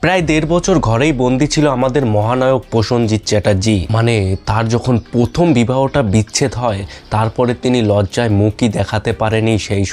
প্রায় 1.5 বছর ঘরেই বন্দী ছিল আমাদের মহানায়ক প্রসেনজিৎ চ্যাটার্জি। মানে তার যখন প্রথম বিবাহটা বিচ্ছেদ হয় তারপরে তিনি লজ্জায় মুখই দেখাতে পারেনি। সেই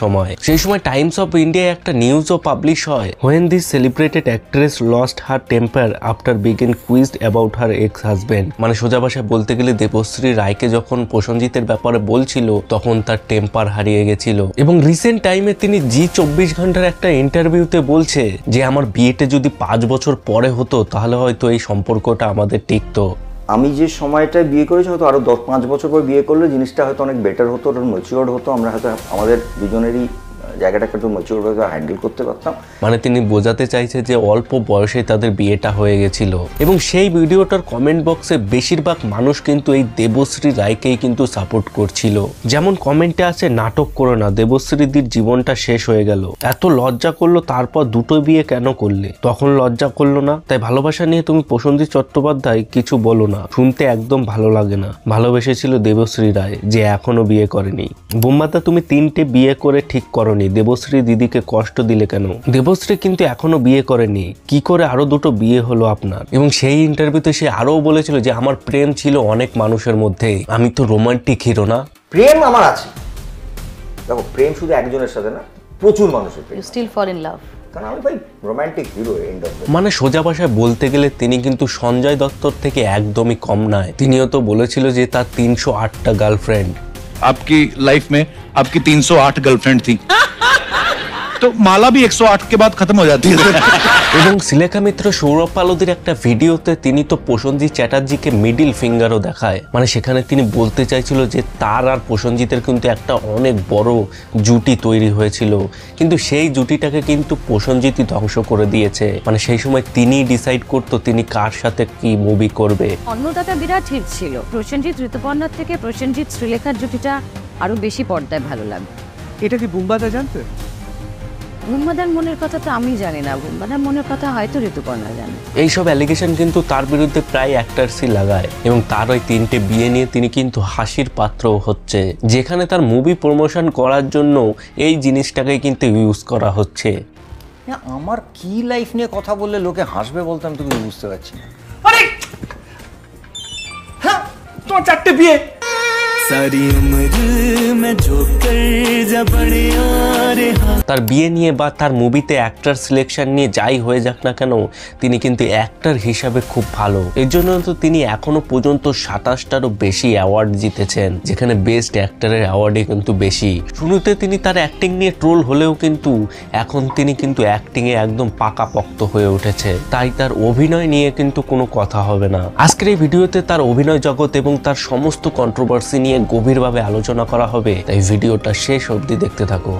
সময় টাইমস অফ ইন্ডিয়ায় একটা নিউজও পাবলিশ হয়, when this celebrated actress lost her temper after বিগিং quizzed about her ex husband. মানে সোজা ভাষায় বলতে গেলে দেবশ্রী রায়কে যখন প্রসেনজিতের ব্যাপারে বলছিল তখন তার টেম্পার হারিয়ে গেছিল। এবং রিসেন্ট টাইমে তিনি জি 24 ঘন্টার একটা ইন্টারভিউতে বলছে যে আমার বিয়েটা যদি 5 বছর পরে হতো তাহলে হয়তো এই সম্পর্কটা আমাদের টিকতো। আমি যে সময়টায় বিয়ে করেছি হয়তো আরো 10-5 বছর পর বিয়ে করলে জিনিসটা হয়তো অনেক বেটার হতো, ওটা ম্যাচিওর হতো, আমরা হয়তো আমাদের দুজনেরই জায়গাটাকে একটু ম্যাচিওর ভাবে হ্যান্ডেল করতে পারতাম। মানে তিনি বোঝাতে চাইছে যে অল্প বয়সে তাদের বিয়েটা হয়ে গেছিল। এবং সেই ভিডিওটার কমেন্ট বক্সে বেশিরভাগ মানুষ কিন্তু এই দেবশ্রী রায়কেই কিন্তু সাপোর্ট করছিল। যেমন কমেন্টে আছে, নাটক করো না, দেবশ্রীদির জীবনটা শেষ হয়ে গেল, এত লজ্জা করলো তারপর দুটো বিয়ে কেন করলে, তখন লজ্জা করলো না, তাই ভালোবাসা নিয়ে তুমি প্রসেনজিৎ চট্টোপাধ্যায় কিছু বলো না, শুনতে একদম ভালো লাগে না। ভালোবেসেছিল দেবশ্রী রায় যে এখনো বিয়ে করেনি। বোম্বাদা তুমি 3টে বিয়ে করে ঠিক করনি, দেবশ্রী দিদিকে কষ্ট দিলে কেন? দেবশ্রী কিন্তু এখনো বিয়ে করেনি, কি করে আরো দুটো বিয়ে হলো আপনার? এবং সেই ইন্টারভিউতে সে আরো বলেছিল যে আমার প্রেম ছিল অনেক মানুষের মধ্যে, আমি তো রোমান্টিক হিরো না। প্রেম আমার আছে, দেখো প্রেম শুধু একজনের সাথে না, প্রচুর মানুষের প্রেম। You still fall in love. কারণ আমি ভাই রোমান্টিক হিরো এন্ড অফ। মানে সোজা ভাষায় বলতে গেলে তিনি কিন্তু সঞ্জয় দত্তর থেকে একদমই কম নয়। তিনিও তো বলেছিল যে তার 308টা গার্লফ্রেন্ড। आपकी लाइफ में आपकी 308 गर्लफ्रेंड थी तो माला भी 108 के बाद खत्म हो जाती है। এবং শ্রীলেখা মিত্র সৌরভ পালোদির একটা ভিডিওতে তিনি তো প্রসেনজিৎ চ্যাটার্জিকে মিডিল ফিঙ্গারও দেখায়। মানে সেখানে তিনি বলতে চাইছিল যে তার আর প্রসেনজিতের কিন্তু একটা অনেক বড় জুটি তৈরি হয়েছিল, কিন্তু সেই জুটিটাকে কিন্তু প্রসেনজিৎই ধ্বংস করে দিয়েছে। মানে সেই সময় তিনি ডিসাইড করতো তিনি কার সাথে কি মুভি করবে। অন্যটাটা বিরাট হিট ছিল, প্রসেনজিৎ ঋতুপর্ণার থেকে প্রসেনজিৎ শ্রীলেখার জুটিটা আরো বেশি পর্দায় ভালো লাগবে। এটা কি বুম্বাদা জানতে? বুম্বাদার মনের কথা তো আমি জানি না, বুম্বাদার মনের কথা হয়তো ঋতুপর্ণা জানে। এইসব অ্যালিগেশন কিন্তু তার বিরুদ্ধে প্রায় অ্যাক্টার্সই লাগায় এবং তার ওই 3টে বিয়ে নিয়ে তিনি কিন্তু হাসির পাত্র হচ্ছে, যেখানে তার মুভি প্রমোশন করার জন্য এই জিনিসটাকে কিন্তু ইউজ করা হচ্ছে। আমার কি লাইফ নিয়ে কথা বললে লোকে হাসবে বলতে আমি তো কিছু বুঝতে পারছি না। আরে হ্যাঁ, তোমার 4টে বিয়ে। তার বিয়ে নিয়ে বা তার মুভিতে অ্যাক্টর সিলেকশন নিয়ে যাই হয়ে যাক না কেন, তিনি কিন্তু অ্যাক্টর হিসাবে খুব ভালো। এর জন্য তো তিনি এখনো পর্যন্ত 27টারও বেশি অ্যাওয়ার্ড জিতেছেন, যেখানে বেস্ট অ্যাক্টরের অ্যাওয়ার্ডই কিন্তু বেশি। শুরুতে তিনি তার অ্যাক্টিং নিয়ে ট্রোল হলেও কিন্তু এখন তিনি কিন্তু অ্যাক্টিং এ একদম পাকাপোক্ত হয়ে উঠেছে, তাই তার অভিনয় নিয়ে কিন্তু কোনো কথা হবে না। আজকের এই ভিডিওতে তার অভিনয় জগৎ এবং তার সমস্ত কন্ট্রোভার্সি নিয়ে গভীরভাবে আলোচনা করা হবে, তাই ভিডিওটা শেষ অবধি দেখতে থাকো।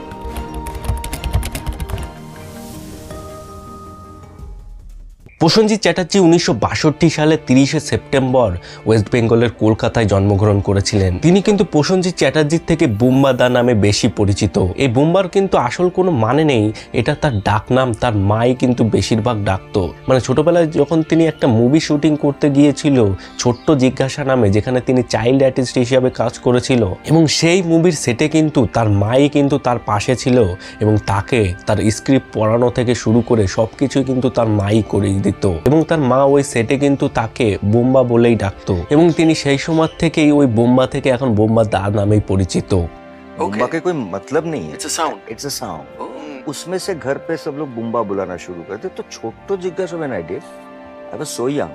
প্রসেনজিৎ চ্যাটার্জি 1962 সালে 30শে সেপ্টেম্বর ওয়েস্ট বেঙ্গলের কলকাতায় জন্মগ্রহণ করেছিলেন। তিনি কিন্তু প্রসেনজিৎ চ্যাটার্জির থেকে বুম্বাদা নামে বেশি পরিচিত। এই বুম্বার কিন্তু আসল কোনো মানে নেই, এটা তার ডাকনাম, তার মাই কিন্তু বেশিরভাগ ডাকতো। মানে ছোটবেলায় যখন তিনি একটা মুভি শুটিং করতে গিয়েছিল ছোট্ট জিজ্ঞাসা নামে, যেখানে তিনি চাইল্ড আর্টিস্ট হিসাবে কাজ করেছিল, এবং সেই মুভির সেটে কিন্তু তার মাই কিন্তু তার পাশে ছিল এবং তাকে তার স্ক্রিপ্ট পড়ানো থেকে শুরু করে সবকিছুই কিন্তু তার মাই করে দিত। এবং তার মা ওই সেটে কিন্তু তাকে বোম্বা বলেই ডাকতো এবং তিনি সেই সময় থেকেই ওই বোম্বা থেকে এখন বোম্বাদা নামেই পরিচিত। बुम्बा के कोई मतलब नहीं है, इट्स अ साउंड। उसमें से घर पे सब लोग बुम्बा बुलाना शुरू करते, तो छोटो जिज्ञासा when I did, I was so young,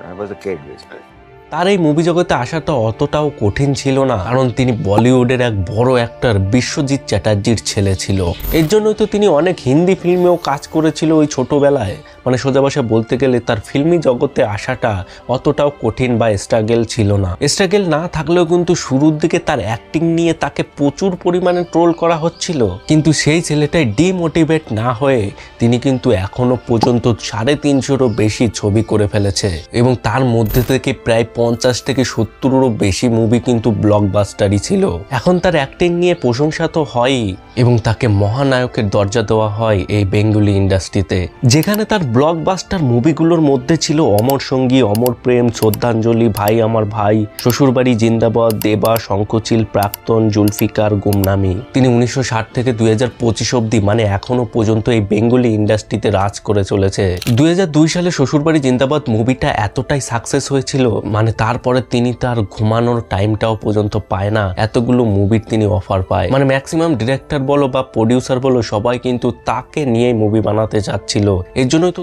I was a kid basically. তার এই মুভি জগতে আসাটা অতটাও কঠিন ছিল না, কারণ তিনি বলিউডের এক বড় অ্যাক্টর বিশ্বজিৎ চ্যাটার্জির ছেলে ছিল। এর জন্যই তো তিনি অনেক হিন্দি ফিল্মেও কাজ করেছিল ওই ছোটবেলায়। মানে সোজা ভাষায় বলতে গেলে তার ফিল্মি জগতে আসাটা অতটাও কঠিন বা স্ট্রাগল ছিল না। স্ট্রাগল না থাকলেও কিন্তু শুরুর দিকে তার অ্যাক্টিং নিয়ে তাকে প্রচুর পরিমাণে ট্রোল করা হচ্ছিল, কিন্তু সেই ছেলেটাই ডিমোটিভেট না হয়ে তিনি কিন্তু এখনো পর্যন্ত 350-এরও বেশি ছবি করে ফেলেছে এবং তার মধ্যে থেকে প্রায় 50 থেকে 70-এরও বেশি মুভি কিন্তু ব্লকবাস্টারই ছিল। এখন তার অ্যাক্টিং নিয়ে প্রশংসা তো হয়ই এবং তাকে মহানায়কের দরজা দেওয়া হয় এই বেঙ্গলি ইন্ডাস্ট্রিতে, যেখানে তার ব্লকবাস্টার মুভিগুলোর মধ্যে ছিল অমর সঙ্গী, অমর প্রেম, শ্রদ্ধাঞ্জলি, ভাই আমার ভাই, শ্বশুরবাড়ি জিন্দাবাদ, দেবা, শঙ্খচিল, প্রাক্তন, জুলফিকার, গুমনামি। তিনি 1960 থেকে 2025 অব্দি মানে এখনো পর্যন্ত এই বেঙ্গলি ইন্ডাস্ট্রিতে রাজ করে চলেছে। 2002 সালে শ্বশুরবাড়ি জিন্দাবাদ মুভিটা এতটাই সাকসেস হয়েছিল, মানে তারপরে তিনি তার ঘুমানোর টাইমটাও পর্যন্ত পায় না, এতগুলো মুভির তিনি অফার পায়। মানে ম্যাক্সিমাম ডিরেক্টর বলো বা প্রডিউসার বলো সবাই কিন্তু তাকে নিয়েই মুভি বানাতে চাচ্ছিল। এর জন্যই তো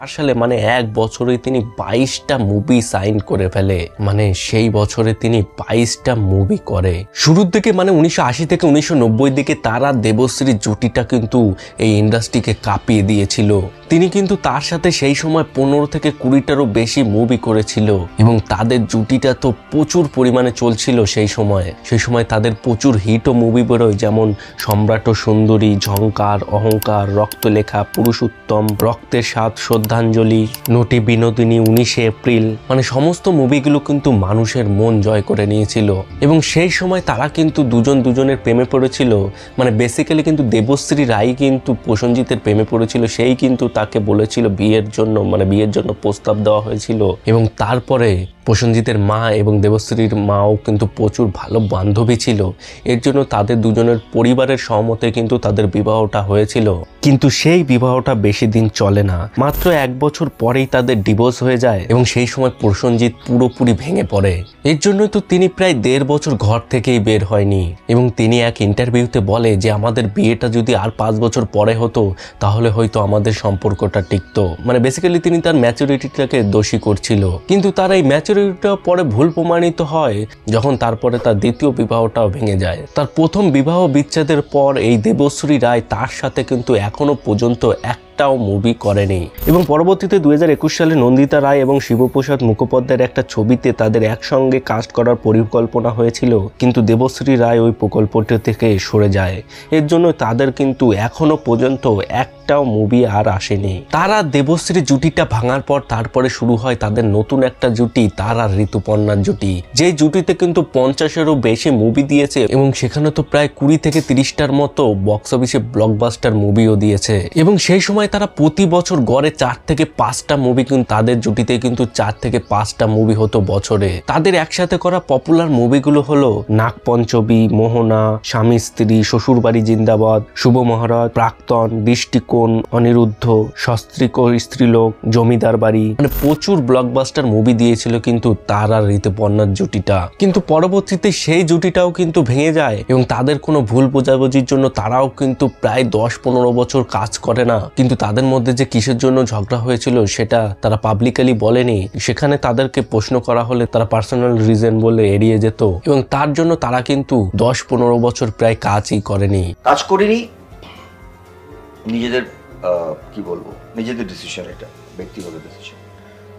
আসলে মানে এক বছরে তিনি 22টা মুভি সাইন করে ফেলে, মানে সেই বছরে তিনি 22টা মুভি করে। শুরুর দিকে মানে 1980 থেকে 1990 দিকে তারা দেবশ্রী জুটিটা কিন্তু এই ইন্ডাস্ট্রিকে কাঁপিয়ে দিয়েছিল। তিনি কিন্তু তার সাথে সেই সময় 15 থেকে 20টারও বেশি মুভি করেছিল এবং তাদের জুটিটা তো প্রচুর পরিমাণে চলছিল সেই সময় তাদের প্রচুর হিটও মুভি বেরোয়, যেমন সম্রাট ও সুন্দরী, ঝংকার, অহংকার, রক্তলেখা, পুরুষোত্তম, রক্তের স্বাদ, শ্রদ্ধাঞ্জলি, নটি বিনোদিনী, 19 এপ্রিল। মানে সমস্ত মুভিগুলো কিন্তু মানুষের মন জয় করে নিয়েছিল এবং সেই সময় তারা কিন্তু দুজনের প্রেমে পড়েছিল। মানে বেসিক্যালি কিন্তু দেবশ্রী রায় কিন্তু প্রসেনজিতের প্রেমে পড়েছিল, সেই কিন্তু তাকে বলেছিল বিয়ের জন্য প্রস্তাব দেওয়া হয়েছিল। এবং তারপরে প্রসেনজিতের মা এবং দেবশ্রীর মাও কিন্তু প্রচুর ভালো বান্ধবী ছিল, এর জন্য তাদের দুজনের পরিবারের সহমতে কিন্তু তাদের বিবাহটা হয়েছিল। কিন্তু সেই বিবাহটা বেশি দিন চলে না, মাত্র 1 বছর পরেই তাদের ডিভোর্স হয়ে যায় এবং সেই সময় প্রসেনজিৎ পুরোপুরি ভেঙে পড়ে। এর জন্যই তো তিনি প্রায় 1.5 বছর ঘর থেকেই বের হয়নি এবং তিনি এক ইন্টারভিউতে বলে যে আমাদের বিয়েটা যদি আর 5 বছর পরে হতো তাহলে হয়তো আমাদের সম্পর্কটা টিকতো। মানে বেসিক্যালি তিনি তার ম্যাচুরিটিটাকে দোষী করছিল, কিন্তু তার এই ম্যাচুরিটিটা পরে ভুল প্রমাণিত হয় যখন তারপরে তার দ্বিতীয় বিবাহটাও ভেঙে যায়। তার প্রথম বিবাহ বিচ্ছেদের পর এই দেবশ্রী রায় তার সাথে কিন্তু এখনো পর্যন্ত একটাও মুভি করেনি এবং পরবর্তীতে 2021 সালে নন্দিতা রায় এবং শিবপ্রসাদ মুখোপাধ্যায়ের একটা ছবিতে তাদের একসঙ্গে কাস্ট করার পরিকল্পনা হয়েছিল, কিন্তু দেবশ্রী রায় ওই প্রকল্পটি থেকে সরে যায়। এর জন্য তাদের কিন্তু এখনো পর্যন্ত একটাও মুভি আর আসেনি। তারা দেবশ্রী জুটিটা ভাঙার পর তারপরে শুরু হয় তাদের নতুন একটা জুটি, তার আর ঋতুপর্ণার জুটি, যে জুটিতে কিন্তু 50-এরও বেশি মুভি দিয়েছে এবং সেখানে তো প্রায় 20 থেকে 30টার মতো বক্স অফিসে ব্লকবাস্টার মুভিও দিয়েছে। এবং সেই সময় তারা প্রতি বছর গড়ে 4 থেকে 5টা মুভি, কিন্তু তাদের জুটিতে কিন্তু 4 থেকে 5টা মুভি হতো বছরে। তাদের একসাথে করা পপুলার মুভিগুলো হলো নাগপঞ্চমী, মোহনা, স্বামী স্ত্রী, শ্বশুরবাড়ি জিন্দাবাদ, শুভ মহারাজ, প্রাক্তন, দৃষ্টিকোণ, অনিরুদ্ধ, সস্ত্রীক স্ত্রীলোক, জমিদার বাড়ি। মানে প্রচুর ব্লকবাস্টার মুভি দিয়েছিল কিন্তু তার আর ঋতুপর্ণার জুটিটা। কিন্তু পরবর্তীতে সেই জুটিটাও কিন্তু ভেঙে যায় এবং তাদের কোনো ভুল বোঝাবুঝির জন্য তারাও কিন্তু প্রায় 10-15 বছর কাজ করে না। কিন্তু তাদের মধ্যে যে কিসের জন্য ঝগড়া হয়েছিল সেটা তারা পাবলিকলি বলেনি, সেখানে তাদেরকে প্রশ্ন করা হলে তারা পার্সোনাল রিজন বলে এড়িয়ে যেত এবং তার জন্য তারা কিন্তু 10-15 বছর প্রায় কাজই করেনি। কাজ করিনি, নিজেদের কি বলবো, নিজেদের ডিসিশন, এটা ব্যক্তিগত ডিসিশন,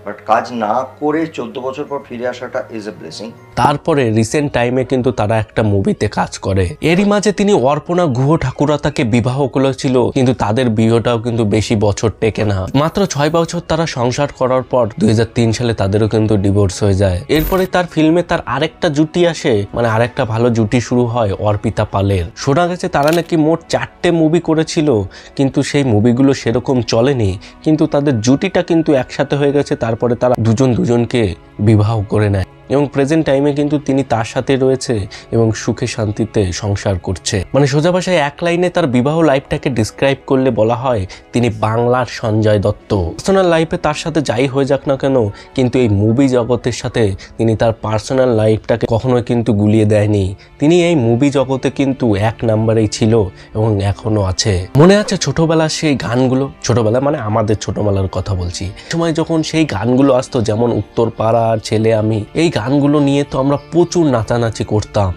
বাট কাজ না করে 14 বছর পর ফিরে আসাটা ইজ এ ব্লেসিং। তারপরে রিসেন্ট টাইমে কিন্তু তারা একটা মুভিতে কাজ করে। এরই মাঝে তিনি অর্পণা গুহ ঠাকুরতাকে বিবাহ করেছিল, কিন্তু তাদের বিয়েটাও কিন্তু বেশি বছর টেকে না, মাত্র 6 বছর তারা সংসার করার পর 2003 সালে তাদেরও কিন্তু ডিভোর্স হয়ে যায়। এরপরে তার ফিল্মে তার আরেকটা জুটি আসে, মানে আরেকটা ভালো জুটি শুরু হয় অর্পিতা পালের। শোনা গেছে তারা নাকি মোট 4টে মুভি করেছিল, কিন্তু সেই মুভিগুলো সেরকম চলেনি, কিন্তু তাদের জুটিটা কিন্তু একসাথে হয়ে গেছে। তারপরে তারা দুজনকে বিবাহ করে নেয় এবং প্রেজেন্ট টাইমে কিন্তু তিনি তার সাথে রয়েছে এবং সুখে শান্তিতে সংসার করছে। মানে সোজা ভাষায় এক লাইনে তার বিবাহ লাইফটাকে ডিসক্রাইব করলে বলা হয় তিনি বাংলার সঞ্জয় দত্ত। পার্সোনাল লাইফে তার সাথে যাই হয়ে যাক না কেন, কিন্তু এই মুভি জগতের সাথে তিনি তার পার্সোনাল লাইফটাকে কখনোই কিন্তু গুলিয়ে দেয়নি। তিনি এই মুভি জগতে কিন্তু 1 নম্বরেই ছিল এবং এখনো আছে। মনে আছে ছোটবেলার সেই গানগুলো, ছোটবেলা মানে আমাদের ছোটবেলার কথা বলছি, সময় যখন সেই গানগুলো আসতো, যেমন উত্তর পাড়ার ছেলে আমি, এই গানগুলো নিয়ে তো আমরা প্রচুর নাচানাচি করতাম।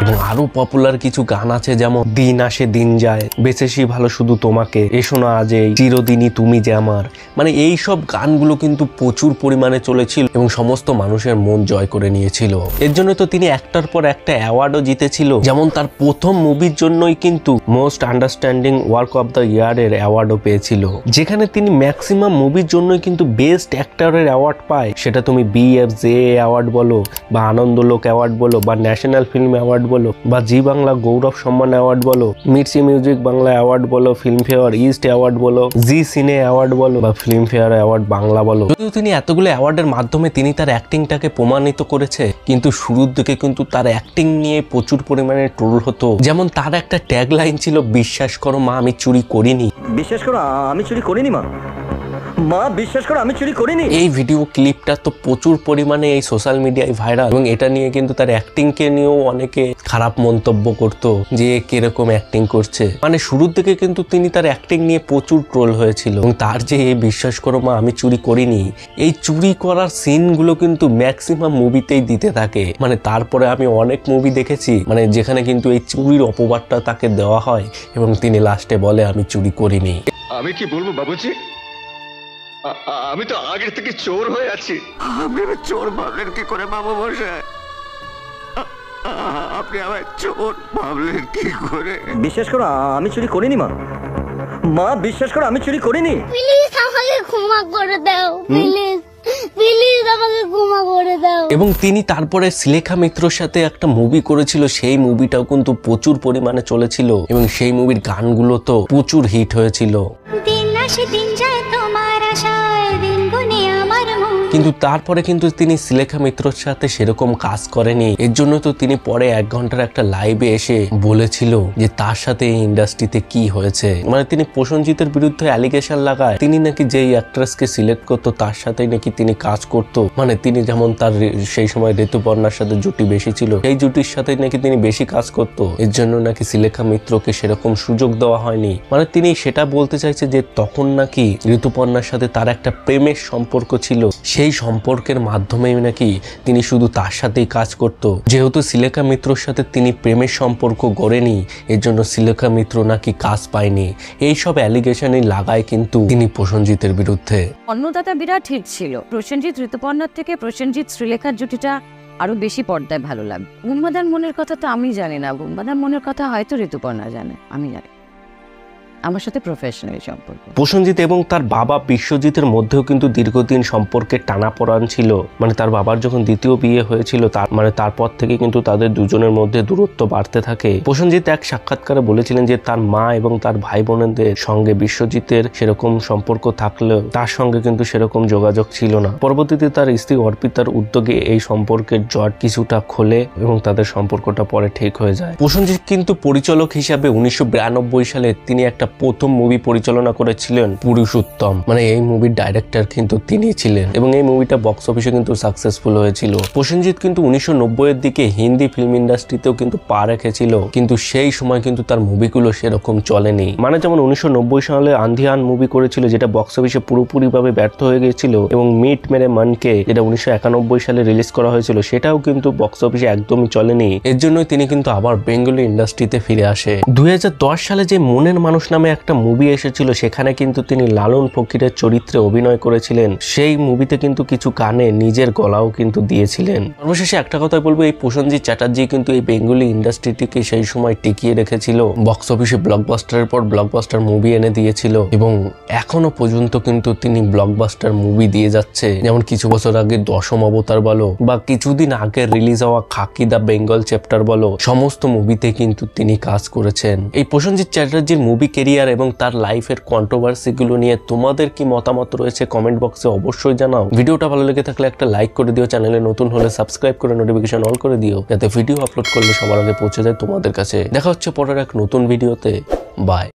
এবং আরো পপুলার কিছু গান আছে, যেমন দিন আসে দিন যায়, বেঁচেছি ভালো শুধু তোমাকে, এসো না আজ এই চিরদিনই তুমি যে আমার। মানে এই সব গানগুলো কিন্তু প্রচুর পরিমাণে চলেছিল এবং সমস্ত মানুষের মন জয় করে নিয়েছিল। এর জন্য তো তিনি একটার পর একটা অ্যাওয়ার্ডও জিতেছিল, যেমন তার প্রথম মুভির জন্যই কিন্তু most understanding work of the ইয়ারের অ্যাওয়ার্ডও পেয়েছিল, যেখানে তিনি ম্যাক্সিমাম মুভির জন্যই কিন্তু বেস্ট অ্যাক্টরের অ্যাওয়ার্ড পায়। সেটা তুমি BFJA অ্যাওয়ার্ড বলো বা আনন্দলোক অ্যাওয়ার্ড বলো বা ন্যাশনাল ফিল্ম অ্যাওয়ার্ড বলো বা জি বাংলা গৌরব সম্মান অ্যাওয়ার্ড বলো, মির্চি মিউজিক বাংলা অ্যাওয়ার্ড বলো, ফিল্মফেয়ার ইস্ট অ্যাওয়ার্ড বলো, জি সিনে অ্যাওয়ার্ড বলো বা ফিল্মফেয়ার অ্যাওয়ার্ড বাংলা বলো। যদিও তিনি এতগুলো অ্যাওয়ার্ডের মাধ্যমে তিনি তার অ্যাক্টিংটাকে প্রমাণিত করেছে, কিন্তু শুরুর দিকে কিন্তু তার অ্যাক্টিং নিয়ে প্রচুর পরিমাণে ট্রোল হতো। যেমন তার একটা ট্যাগ লাইন ছিল, বিশ্বাস করো মা আমি চুরি করিনি, বিশ্বাস করো আমি চুরি করিনি মা, মা বিশ্বাস করো আমি চুরি করিনি। এই ভিডিও ক্লিপটা তো প্রচুর পরিমাণে এই সোশ্যাল মিডিয়ায় ভাইরাল, এবং এটা নিয়ে কিন্তু তার অ্যাক্টিংকে নিয়েও অনেকে খারাপ মন্তব্য করতো যে কিরকম অ্যাক্টিং করছে। মানে শুরুর দিকে কিন্তু তিনি তার অ্যাক্টিং নিয়ে প্রচুর ট্রোল হয়েছিল, এবং তার যে এই বিশ্বাস করো মা আমি চুরি করিনি, এই চুরি করার সিনগুলো কিন্তু ম্যাক্সিমাম মুভিতেই দিতে থাকে। মানে তারপরে আমি অনেক মুভি দেখেছি মানে যেখানে কিন্তু এই চুরির অপবাদটা তাকে দেওয়া হয় এবং তিনি লাস্টে বলে আমি চুরি করিনি। আমি কি বলবো বাবুজি, আমি তো আগের থেকে চোর হয়ে আছি। আপনি চোর ভাবলেন কি করে বাবু মশাই? আপনি আমার চোর ভাবলেন কি করে? বিশ্বাস করো আমি চুরি করিনি মা, মা বিশ্বাস করো আমি চুরি করিনি। প্লিজ আমাকে ক্ষমা করে দাও, প্লিজ প্লিজ আমাকে ক্ষমা করে দাও। এবং তিনি তারপরে শ্রীলেখা মিত্রর সাথে একটা মুভি করেছিল, সেই মুভিটাও কিন্তু প্রচুর পরিমাণে চলেছিল এবং সেই মুভির গানগুলো তো প্রচুর হিট হয়েছিল। দিন আসে দিন যায় তোমার আশায়, দিন গুনে আমার মন। কিন্তু তারপরে কিন্তু তিনি শ্রীলেখা মিত্রর সাথে সেরকম কাজ করেনি। এর জন্য তো তিনি পরে 1 ঘন্টার একটা লাইভে এসে বলেছিল যে তার সাথে এই ইন্ডাস্ট্রিতে কি হয়েছে। মানে তিনি প্রসেনজিতের বিরুদ্ধে অ্যালিগেশন লাগায়, তিনি নাকি যেই অ্যাক্ট্রেসকে সিলেক্ট করতো তার সাথেই নাকি তিনি কাজ করতো। মানে তিনি যেমন তার সেই সময় ঋতুপর্ণার সাথে জুটি বেশি ছিল, এই জুটির সাথে নাকি তিনি বেশি কাজ করতো, এর জন্য নাকি শ্রীলেখা মিত্রকে সেরকম সুযোগ দেওয়া হয়নি। মানে তিনি সেটা বলতে চাইছে যে তখন নাকি ঋতুপর্ণার সাথে তার একটা প্রেমের সম্পর্ক ছিল, সেই সম্পর্কের মাধ্যমেই নাকি তিনি শুধু তার সাথেই কাজ করত। যেহেতু শ্রীলেখা মিত্রর সাথে তিনি প্রেমের সম্পর্ক গড়েনি, এর জন্য শ্রীলেখা মিত্র নাকি কাজ পায়নি। এইসব অ্যালিগেশনই লাগায় কিন্তু তিনি প্রসেনজিতের বিরুদ্ধে। অন্নদাতা বিরাট হিট ছিল। প্রসেনজিৎ ঋতুপর্ণার থেকে প্রসেনজিৎ শ্রীলেখার জুটিটা আরো বেশি পর্দায় ভালো লাগবে। বুম্বাদার মনের কথা তো আমি জানি না, বুম্বাদার মনের কথা হয়তো ঋতুপর্ণা জানে, আমি জানি। আমার সাথে প্রফেশনাল সম্পর্ক। প্রসেনজিৎ এবং তার বাবা বিশ্বজিতের মধ্যেও কিন্তু দীর্ঘদিন সম্পর্কের টানাপোড়েন ছিল। মানে তার বাবার যখন দ্বিতীয় বিয়ে হয়েছিল তারপর থেকে কিন্তু তাদের দুজনের মধ্যে দূরত্ব বাড়তে থাকে। প্রসেনজিৎ এক সাক্ষাৎকারে বলেছিলেন যে তার মা এবং তার ভাই বোনদের সঙ্গে বিশ্বজিতের সেরকম সম্পর্ক থাকলেও তার সঙ্গে কিন্তু সেরকম যোগাযোগ ছিল না। পরবর্তীতে তার স্ত্রী অর্পিতার উদ্যোগে এই সম্পর্কের জট কিছুটা খোলে এবং তাদের সম্পর্কটা পরে ঠিক হয়ে যায়। প্রসেনজিৎ কিন্তু পরিচালক হিসাবে 1992 সালে তিনি একটা প্রথম মুভি পরিচালনা করেছিলেন পুরুষোত্তম। মানে এই মুভির ডাইরেক্টর কিন্তু তিনি ছিলেন এবং এই মুভিটা বক্স অফিসে কিন্তু সাকসেসফুল হয়েছিল। প্রসেনজিৎ কিন্তু 1990-এর দিকে হিন্দি ফিল্ম ইন্ডাস্ট্রিতেও কিন্তু পা রেখেছিল, কিন্তু সেই সময় কিন্তু তার মুভিগুলো সেরকম চলেনি। মানে যেমন 1990 সালে আন্ধিয়ান মুভি করেছিল, যেটা বক্স অফিসে পুরোপুরিভাবে ব্যর্থ হয়ে গিয়েছিল, এবং মিট মেরে মনকে যেটা 1991 সালে রিলিজ করা হয়েছিল, সেটাও কিন্তু বক্স অফিসে একদমই চলেনি। এর জন্যই তিনি কিন্তু আবার বেঙ্গলি ইন্ডাস্ট্রিতে ফিরে আসে। 2010 সালে যে মনের মানুষ নামে একটা মুভি এসেছিল, সেখানে কিন্তু তিনি লালন ফকিরের চরিত্রে অভিনয় করেছিলেন। সেই মুভিতে কিন্তু কিছু গানে নিজের গলাও কিন্তু দিয়েছিলেন। সর্বশেষে একটা কথাই বলবো, এই প্রসেনজিৎ চ্যাটার্জি কিন্তু এই বেঙ্গলি ইন্ডাস্ট্রিটিকে সেই সময় টিকিয়ে রেখেছিল। বক্স অফিসে ব্লকবাস্টারের পর ব্লকবাস্টার মুভি এনে দিয়েছিল এবং এখনো পর্যন্ত কিন্তু তিনি ব্লকবাস্টার মুভি দিয়ে যাচ্ছে। যেমন কিছু বছর আগে দশম অবতার বলো বা কিছুদিন আগে রিলিজ হওয়া খাকি দা বেঙ্গল চ্যাপ্টার বলো, সমস্ত মুভিতে কিন্তু তিনি কাজ করেছেন। এই প্রসেনজিৎ চ্যাটার্জির মুভি কেরিয়ার এবং তার লাইফের কন্ট্রোভার্সি গুলো নিয়ে তোমাদের কি মতামত রয়েছে কমেন্ট বক্সে অবশ্যই জানাও। ভিডিওটা ভালো লেগে থাকলে একটা লাইক করে দিও, চ্যানেলে নতুন হলে সাবস্ক্রাইব করে নোটিফিকেশন অল করে দিও, যাতে ভিডিও আপলোড করলে সবার আগে পৌঁছে যায় তোমাদের কাছে। দেখা হচ্ছে পরের এক নতুন ভিডিওতে। বাই।